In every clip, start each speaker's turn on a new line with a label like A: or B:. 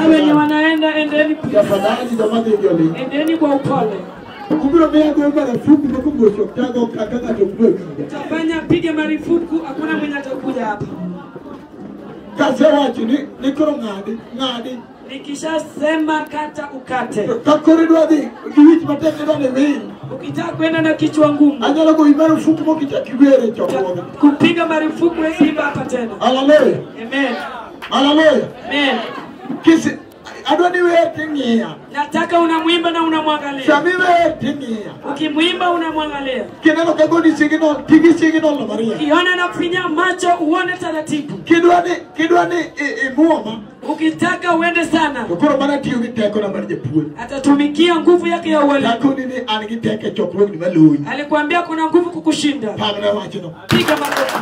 A: Wenye wanaenda endeni endeni kwa upole. Tafanya pige marufuku, hakuna mwenye atakuja hapa. Nikishasema kata ukate. Ukitaka kwenda na kichwa ngumu, kupiga marufuku simba hapa tena.
B: Hallelujah.
A: Amen.
B: Hallelujah.
A: Amen.
B: Kisi adwani wewe tingia.
A: Nataka unamwimba na unamwangalia.
B: Sami wewe tingia.
A: Ukimwimba unamwangalia.
B: Kineno kagodi signal, tigi signal na Maria.
A: Kiona na kufinya macho uone taratibu.
B: Kidwani muoma.
A: Ukitaka uende sana.
B: Ukoro mana tiyo giteko na marije puwe.
A: Atatumikia nguvu yake ya uwele.
B: Nakuni ni anigiteke chokro ni malui.
A: Alikwambia kuna nguvu kukushinda.
B: Pamela wachino.
A: Piga makofi.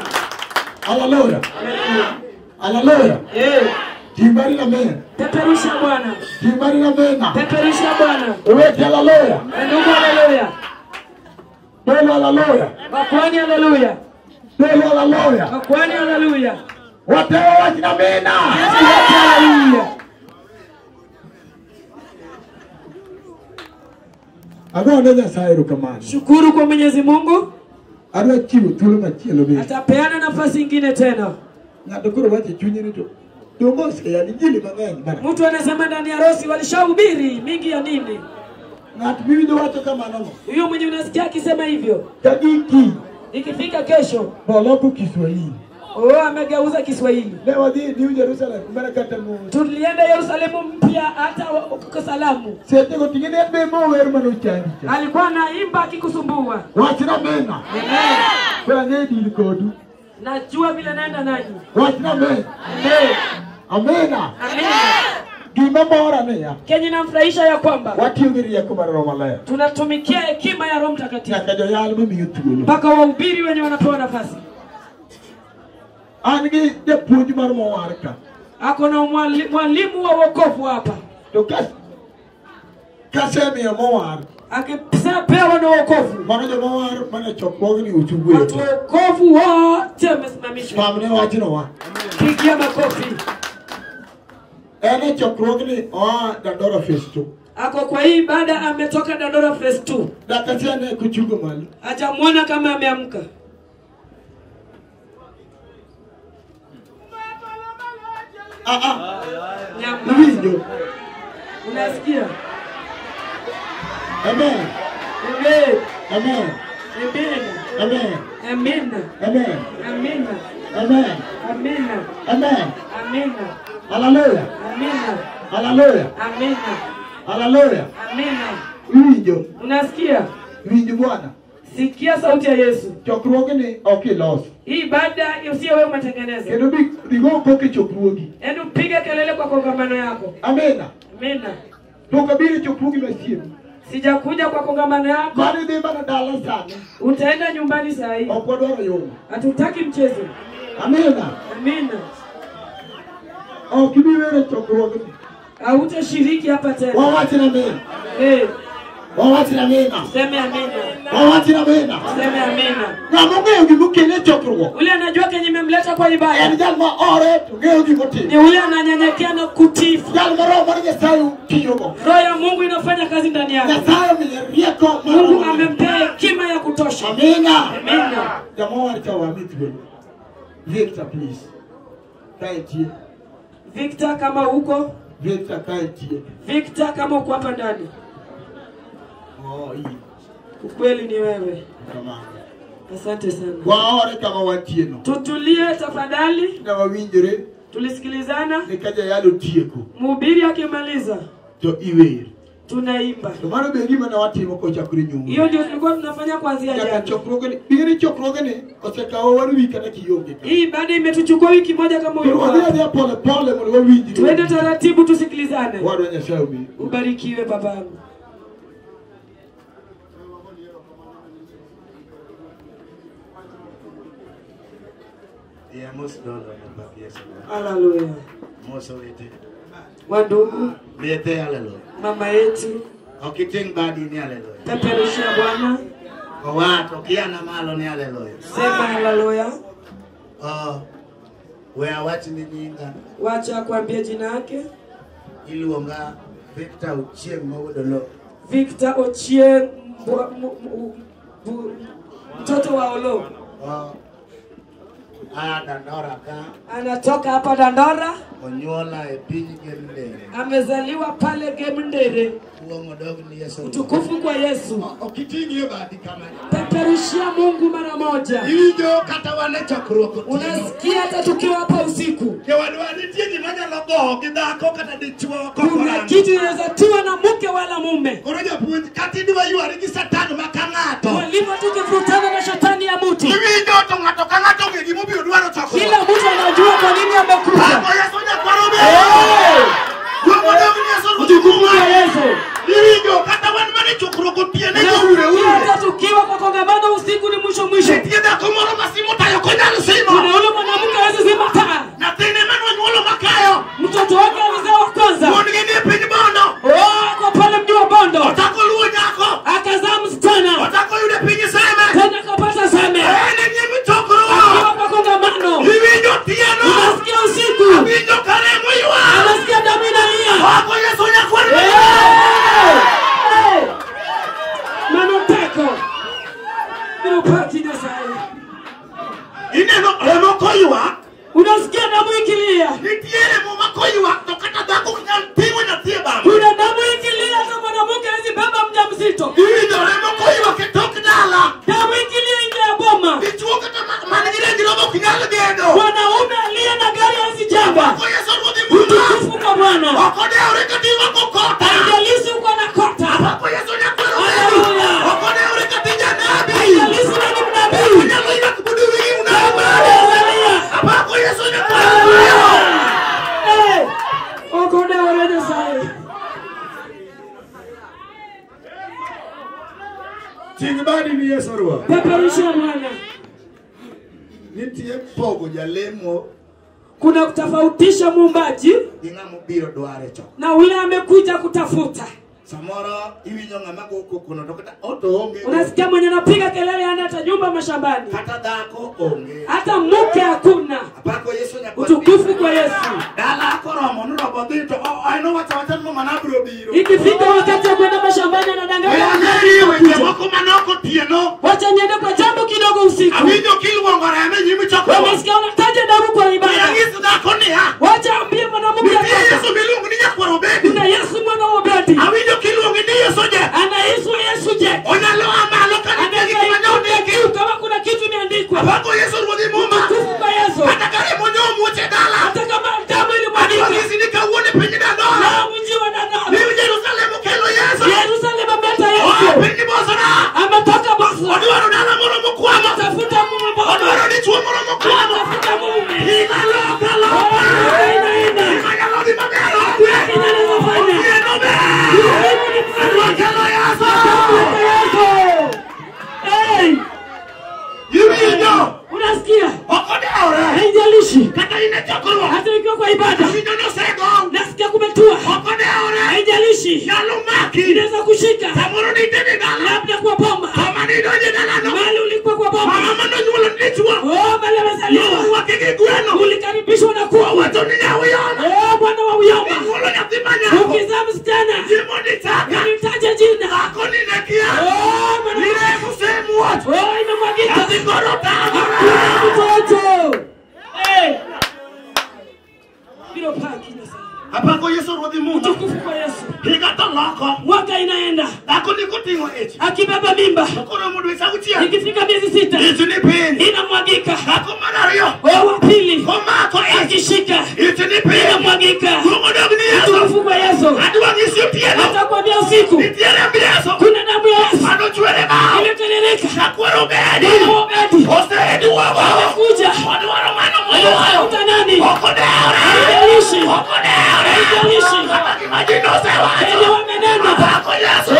B: Hallelujah. Hallelujah. Timbari na mena.
A: Peperusha Bwana.
B: Timbari na mena.
A: Peperusha Bwana.
B: Uweke hallelujah.
A: Ndugu hallelujah.
B: Bwana hallelujah.
A: Makwani hallelujah.
B: Bwana hallelujah.
A: Makwani hallelujah.
B: Watewa wachina mena.
A: Hallelujah.
B: Agona sairu kamani.
A: Shukuru kwa Mwenyezi Mungu.
B: Atapeana
A: nafasi nyingine tena.
B: Ng'ato wache chunye ni to. Domose ya injili mang'eny bana.
C: Mtu anasema ndani ya harusi walishahubiri mingi ya nini?
B: Ng'at biwinjo wacho kama nono.
C: Huyo mwenye unasikia akisema hivyo.
B: Tagiki.
C: Ikifika kesho.
B: Boloko Kiswahili.
C: Amegeuza Kiswahili.
B: Leo New Jerusalem mbele kata mu.
C: Tulienda Yerusalemu mpya hata kwa salamu.
B: Sete ko tingene bemo weru manu chandi.
C: Alikuwa anaimba akikusumbua.
B: Wachina mena.
C: Amen.
B: Kwa ngedi likodu.
C: Najua vile naenda nanyi.
B: Wachina mena.
C: Amen.
B: Amena.
C: Amena.
B: Gima bora ne ya.
C: Kenye namfurahisha ya kwamba
B: watiungiria kwa Roho Malaya.
C: Tunatumikia hekima ya Roho Mtakatifu.
B: Nakajo yale mimi yutulo.
C: Mpaka wahubiri wenye wanapewa nafasi.
B: Angi de puji marmo warka.
C: Ako na mwalimu wa wokovu hapa.
B: To kasemi ya mowar.
C: Akipewa na wokovu.
B: Manaje mowar mana chokwogi ni uchubwe.
C: Watu wokovu wote wamesimamishwa.
B: Famne wachino wa.
C: Pigia makofi.
B: Ene chokwogi ni Dandora Phase 2.
C: Ako kwa hii baada ametoka Dandora Phase 2.
B: Dakatia ne kuchugo mali.
C: Hajamuona kama ameamka.
B: Ndio.
C: Unasikia?
B: Amen.
C: Amen.
B: Amen.
C: Amen.
B: Amen.
C: Amen.
B: Amen.
C: Amen.
B: Amen.
C: Amen.
B: Amen.
C: Amen.
B: Hallelujah.
C: Amen.
B: Hallelujah.
C: Amen.
B: Hallelujah.
C: Amen.
B: Ndio.
C: Unasikia?
B: Ndio Bwana.
C: Sikia sauti ya Yesu.
B: Chokruogi ni loss.
C: Hii baada usio wewe umetengeneza.
B: Kendo bigo koke chokruogi.
C: Endo piga kelele kwa kongamano yako.
B: Amena.
C: Amena.
B: Tukabiri chokruogi masimu.
C: Sijakuja kwa kongamano yako.
B: Bali dima na dala sana.
C: Utaenda nyumbani saa hii.
B: Okwadoro yo.
C: Hatutaki mchezo.
B: Amena.
C: Amena.
B: Kibiwere chokruogi.
C: Hautashiriki hapa tena.
B: Wawachina mena. Wawachina mena.
C: Seme amena.
B: Wawachina mena.
C: Seme amena.
B: Na mungu ngimukene chokruogi.
C: Ule anajua kenye memleta kwa ibada.
B: Jalma ore ngeo ngimoti.
C: Ni ule ananyenyekea na kutifu.
B: Jalma roho mwenye sayu kiyogo.
C: Roho ya Mungu inafanya kazi ndani yake. Mungu amempea hekima ya kutosha.
B: Amina.
C: Amina.
B: Jamaa walitawamiti wewe. Victor please. Kaiti.
C: Victor kama uko.
B: Victor kaiti.
C: Victor kama uko hapa ndani.
B: Hii.
C: Ukweli ni wewe.
B: Kama.
C: Asante sana.
B: Waore kama watieno.
C: Tutulie tafadhali.
B: Na wawinjire.
C: Tulisikilizana.
B: Nikaja yalo tieko.
C: Mhubiri akimaliza.
B: To iwe.
C: Tunaimba.
B: Maana begima na watimo ko chakuri nyungu.
C: Hiyo ndio tulikuwa tunafanya kuanzia jana.
B: Chokroge bigini chokroge osekao wanu wika na kiyonge.
C: Hii baada imetuchukua wiki moja kama huyo.
B: Ndio pole pole mwe wawinjire.
C: Twende taratibu tusikilizane.
B: Watu wenye shauri.
C: Ubarikiwe babangu. Hallelujah.
A: Moso wete.
C: Wandugu.
A: Lete hallelujah.
C: Mama yetu.
A: Okiting badi ni hallelujah.
C: Peperusha Bwana.
A: Watu kiana malo ni hallelujah.
C: Sema hallelujah.
A: Where watching the nyinga.
C: Wacha kuambia jina yake.
A: Iluonga Victor Ochieng Mawodolo.
C: Victor Ochieng mtoto wa Olo.
A: Dandora ka.
C: Anatoka hapa Dandora.
A: Onyola epinyi Gemndere.
C: Amezaliwa pale Gemndere. Utukufu kwa Yesu.
A: Okitingi badi kama.
C: Peperushia Mungu mara moja.
A: Ijo kata wale chakruoko.
C: Unasikia hata tukiwa hapa usiku. Kuna kitu inawezatiwa na mke wala mume. Walivyo tukivutana na shetani ya mtu. Kila mtu anajua kwa nini amekuja. Utukufu kwa Yesu. Hata tukiwa kwa kongamano usiku ni mwisho. Kuna ule mwanamke hawezi zima taa. Mtoto wake alizaa wa kwanza. Kwa pale mji wa Bondo. Akazaa msichana. Tena
A: Nitiere mama koywa to kata dhako kanyal ting'o nyathi e bambe.
C: Kuna damu ikilia hata mwanamke hawezi beba mjamzito.
A: Iwinjore mokoywa ketok dala.
C: Damu ikilia nje ya boma.
A: Dichuo kata man gi rengi robo ok nyal gedo.
C: Mwanaume aliye na gari hawezi jenga.
A: Apako Yesu ruodhi Mungu.
C: Utukufu kwa Bwana.
A: Ok odeore kating'o kokota.
C: Haijalishi uko na kota.
A: Apako Yesu nyakwero bedo.
C: Haleluya.
A: Ok odeore kati janabi.
C: Haijalishi wewe ni mnabii.
A: Onyalo ywak budu wigi unabade.
C: Haleluya.
A: Apako Yesu nyakwero bedo.
C: Okode oreje sai.
B: Tingbadi ni Yesu ruwa.
C: Peperusha Bwana.
A: Nitie pogo jalemo.
C: Kuna kutofautisha muumbaji
A: Ing'amo biro dware cho.
C: na yule amekuja kutafuta.
A: Samoro iwinjo ng'ama go kokono to kata oto onge.
C: Unasikia mwenye anapiga kelele hana hata nyumba mashambani.
A: Kata dhako onge.
C: Hata mke hakuna.
A: Apako Yesu nyakwero.
C: Utukufu kwa Yesu.
A: Dala koromo nurobo dhi to ayno wacha mo manabro biro.
C: Ikifika wakati wa kwenda mashambani anadanganya.
A: Wewe moko manoko tieno.
C: Wacha niende kwa jambo kidogo usiku.
A: Awinjo kilwongo reme nyimi choko.
C: Wamesikia unataja damu kwa ibada.
A: Yesu dhako ni ha.
C: Wacha ambie mwanamke
A: Yesu bilungu ni nyakwero bedi.
C: kuna Yesu mwana wa Obedi.
A: Awinjo kilwongo ni Yesu je.
C: Anaitwa Yesu je.
A: Onyalo amalo kana tegi manyo
C: kama kuna kitu imeandikwa.
A: Apako Yesu ruodhi Mungu.
C: Utukufu kwa Yesu.
A: Hata kare monyo muche dala.
C: Hata kama damu ilimwagika.
A: Adiwagisi ni kawuone penye dala.
C: Na mji wa Dodoma.
A: Ni Yerusalemu kelo Yesu.
C: Yerusalemu ameta Yesu.
A: Penye Bosra.
C: Ametoka Bosra.
A: Odiwaro dala moro mokwama.
C: Tafuta mume bora.
A: Odiwaro ni chuo moro mokwama.
C: Tafuta mume.
A: Hilo kalo.
C: Inaenda.
A: Ayalo di magalo.
C: Inafanya.
A: Yenobe. Kelo Yesu.
C: Hey!
A: Iwinjo.
C: Unasikia?
A: Okodeore.
C: Haijalishi.
A: Kata ine chokruwa.
C: Hata ikiwa kwa ibada.
A: Iwinjo no sego.
C: Nasikia kumetua.
A: Okodeore.
C: Haijalishi.
A: Nyalo maki.
C: Inaweza kushika.
A: Samoro ni tene dala.
C: Labda kwa bomba.
A: Kama ni doje dala no.
C: Mali ulikuwa kwa bomba.
A: Mama no nyulo ni chuo.
C: Oh, mali amezaliwa.
A: Wakiki gweno.
C: Ulikaribishwa na kuwa.
A: Wato ni nyawiyama.
C: Oh, Bwana wa uyoma.
A: Mwolo nyathimanya.
C: Ukizaa msichana.
A: Jimo ni taka.
C: Unitaje jina.
A: Ako ni nekia.
C: Oh, Bwana.
A: Nire musemu watu.
C: Oh, imemwagika.
A: Atikoro tamara.
C: Mtoto. Hey. Bilo paki na sana.
A: Apako Yesu ruodhi Mungu.
C: Utukufu kwa Yesu.
A: Higa to loko.
C: Mwaka inaenda.
A: Ako ni kuting'o ich.
C: Akibeba mimba.
A: Koro mudu isa uchiel.
C: Ikifika miezi 6.
A: Ich ni piny.
C: Inamwagika.
A: Ako mar ariyo.
C: Oh, wa pili.
A: Komako ich.
C: Akishika.
A: Ich ni piny.
C: Inamwagika.
A: Kuongo dog ni Yesu.
C: Utukufu kwa Yesu.
A: Adwa ng'isi otieno.
C: Atakwambia usiku.
A: Nitiere Yesu.
C: Kuna damu ya Yesu.
A: Ano chwere bao.
C: Imeterereka.
A: Nakwero bedi.
C: Bwana wa Obedi.
A: Oseedi wago.
C: Amekuja.
A: Odwaro mano moyo.
C: Anatafuta nani?
A: Okodeore.
C: Haijalishi.
A: Okodeore.
C: Haijalishi.
A: Kata kimajino sewacho.
C: Kenye wamenena.
A: Apako Yesu.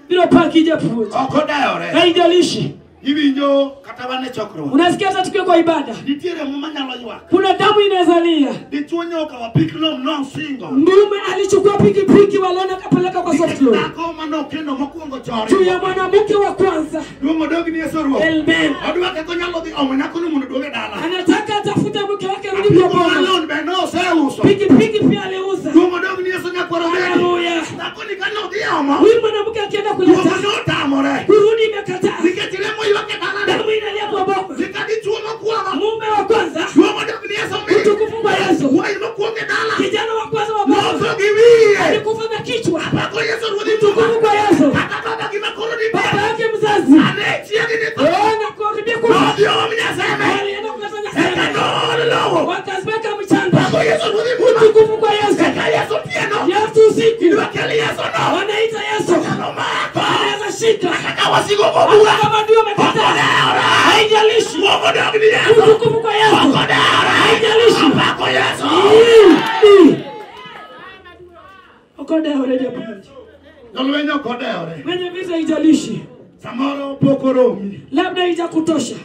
C: Bilo paki japuja.
A: Okodeore.
C: Haijalishi.
A: Iwinjo kata wane chokruok.
C: Unasikia hata tukiwa kwa ibada.
A: Nitiere muma nyalo ywak.
C: Kuna damu inazalia.
A: Dichuo nyoka wapik lom nosingo.
C: Mume alichukua pikipiki walona kapeleka kwa soft loan.
A: Dhako manokendo mokwongo chori.
C: Juu ya mwanamke wa kwanza.
A: Duomo dog ni Yesu ruoth.
C: Amen.
A: Odwa keko nyalo dhi omo nakono mondo duoge dala.
C: Anataka atafute mke wake rudi kwa
A: Apiko
C: boma.
A: malon be noseuso.
C: Pikipiki pia aliuza.
A: Duomo dog ni Yesu nyakwaro bedi.
C: Haleluya.
A: Dhako ni kano dhi omo.
C: Huyu mwanamke akienda
A: Duomo
C: kuleta
A: notamore.
C: kurudi imekataa.
A: Nikech lemo ywak e dala.
C: Damu inalia kwa boma.
A: Sikadi chuo mokwongo.
C: Mume wa kwanza.
A: Duomo dog ni Yesu mi.
C: Utukufu kwa Yesu.
A: Wai mokwongo e dala.
C: Kijana wa kwanza wa boma.
A: Loso gi wiye.
C: Alikufa na kichwa.
A: Apako Yesu ruodhi
C: Utukufu
A: Mungu.
C: kwa Yesu.
A: Kata baba gima koro di
C: Baba
A: be.
C: yake mzazi.
A: Ane chiegi ni tho.
C: Na kuharibia kufa.
A: Odhi om nyaseme.
C: Alienda kuleta
A: Eka
C: nyaseme.
A: nool lowo.
C: Wakazibeka mchanga.
A: Apako Yesu ruodhi Mungu.
C: Utukufu kwa Yesu.
A: Eka Yesu tieno.
C: Yesu usiku.
A: Idwa keli Yesu no.
C: Wanaita Yesu.
A: Nomako.
C: Anaweza shika.
A: Kaka wasigo kobura.
C: Hata kama ndio amekataa. Haijalishi.
A: Duomo dog ni Yesu.
C: Utukufu kwa Yesu. Haijalishi.
A: Apako Yesu.
C: Okodeore japuja.
A: Jolweny okodeore.
C: Mwenye vita haijalishi.
A: Samoro pok oromi.
C: Labda haijakutosha.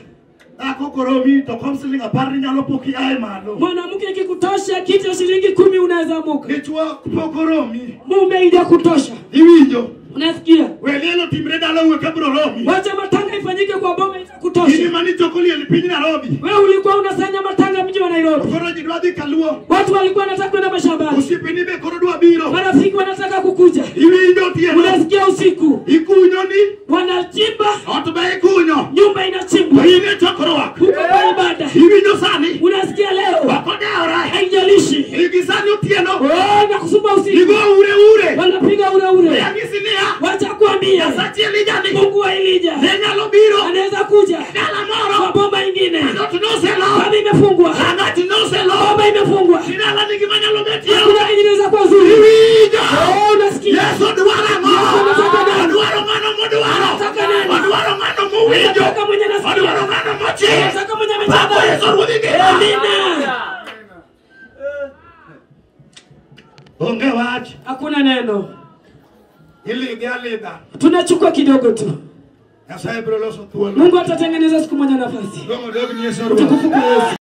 A: Dhako koromi to kom siling 10 nyalo pok iae malo.
C: Mwanamke ikikutosha kitu ya shilingi 10 unaweza amuka.
A: Dichuo pok oromi.
C: Mume haijakutosha.
A: Iwinjo.
C: Unasikia?
A: Welielo timre dala uwe kabro romi.
C: Wacha matanga ifanyike kwa boma
A: Ini
C: itakutosha.
A: mani chokoli eli piny Nairobi.
C: Wewe ulikuwa unasanya matanga mji wa Nairobi.
A: Koro ji dwa dhi kaluo.
C: Watu walikuwa wanataka kwenda mashambani.
A: Osiepeni be koro dwa biro.
C: Marafiki wanataka kukuja.
A: Iwinjo tieno.
C: Unasikia usiku.
A: Ikunyo ni.
C: Wanachimba.
A: Ot be ikunyo.
C: Nyumba inachimbwa.
A: Ine chokruok.
C: Huko kwa ibada.
A: Iwinjo sani. ure.
C: Wanapiga ure.
A: Yakisinia.
C: Wacha kuambia.
A: Asati Elijah ni.
C: Mungu wa Elijah.
A: Nenyalo biro.
C: Anaweza kuja.
A: Dala moro.
C: Kwa bomba ingine.
A: Anotunose lo.
C: Bomba imefungwa.
A: Anotunose lo.
C: Bomba imefungwa.
A: Dala nikimanyalo beti.
C: Hakuna inaweza kuwa zuri.
A: Elijah.
C: Unasikia?
A: Yesu duara mo. Duara mano muduara. Duara mano muwinjo.
C: Nataka mwenye nasikia.
A: Duara mano mochi.
C: Nataka mwenye amechana.
A: Baba Yesu rudinge.
C: Amina.
A: Onge wach.
C: Hakuna neno.
A: Ilidha.
C: Tunachukua kidogo tu.
A: Nyasaye biro loso thuolo.
C: Mungu atatengeneza siku moja nafasi.
A: Romo dogi ni Yesu.
C: Tukufu kwa Yesu.